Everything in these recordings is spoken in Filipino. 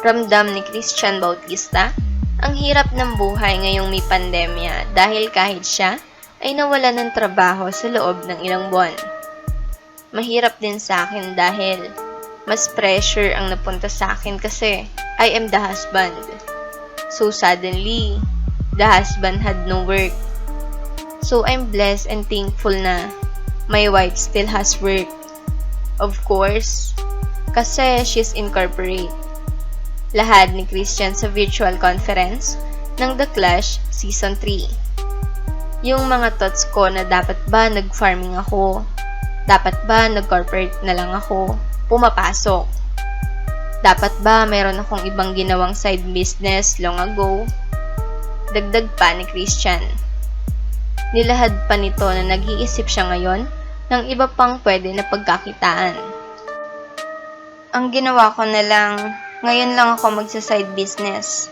Ramdam ni Christian Bautista, ang hirap ng buhay ngayong may pandemya dahil kahit siya ay nawala ng trabaho sa loob ng ilang buwan. Mahirap din sa akin dahil mas pressure ang napunta sa akin kasi I am the husband. So suddenly, the husband had no work. So I'm blessed and thankful na my wife still has work. Of course, kasi she's in corporate. Lahad ni Christian sa virtual conference ng The Clash Season 3. Yung mga thoughts ko na dapat ba nag-farming ako, dapat ba nag-corporate na lang ako, pumapasok. Dapat ba mayroon akong ibang ginawang side business long ago? Dagdag pa ni Christian. Nilahad pa nito na nag-iisip siya ngayon ng iba pang pwede na pagkakitaan. Ang ginawa ko na lang, ngayon lang ako magsa-side business.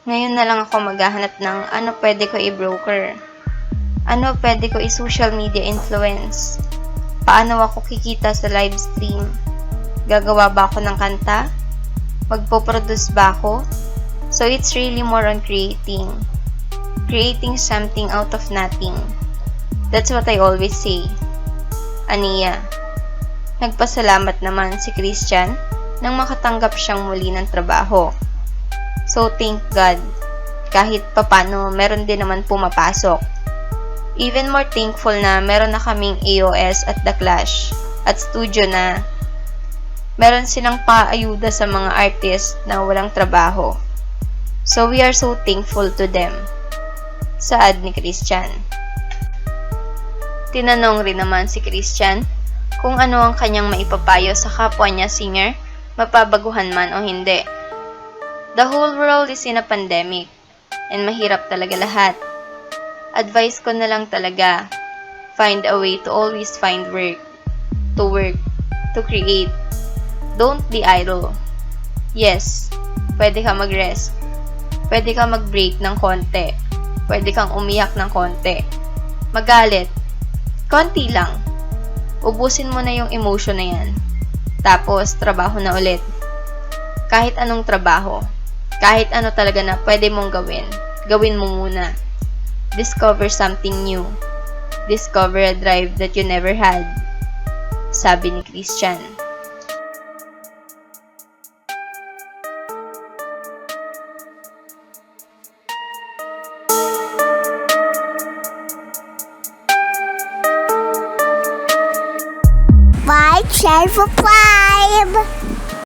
Ngayon na lang ako maghahanap ng ano pwede ko i-broker. Ano pwede ko i-social media influence. Paano ako kikita sa live stream. Gagawa ba ako ng kanta? Magpo-produce ba ako? So it's really more on creating. Creating something out of nothing. That's what I always say. Aniya. Nagpasalamat naman si Christian nang makatanggap siyang muli ng trabaho. So thank God, kahit papano meron din naman pumapasok. Even more thankful na meron na kaming AOS at The Clash at studio na meron silang paayuda sa mga artist na walang trabaho. So we are so thankful to them. Saad ni Christian. Tinanong rin naman si Christian kung ano ang kanyang maipapayo sa kapwa niya singer, mapabaguhan man o hindi. The whole world is in a pandemic and mahirap talaga lahat. Advice ko na lang talaga, find a way to always find work, to create. Don't be idle. Yes, pwede ka mag-rest. Pwede ka mag-break ng konti. Pwede kang umiyak ng konti. Magalit. Konti lang. Ubusin mo na yung emotion na yan. Tapos, trabaho na ulit. Kahit anong trabaho. Kahit ano talaga na pwede mong gawin. Gawin mo muna. Discover something new. Discover a drive that you never had. Sabi ni Christian. Share, subscribe!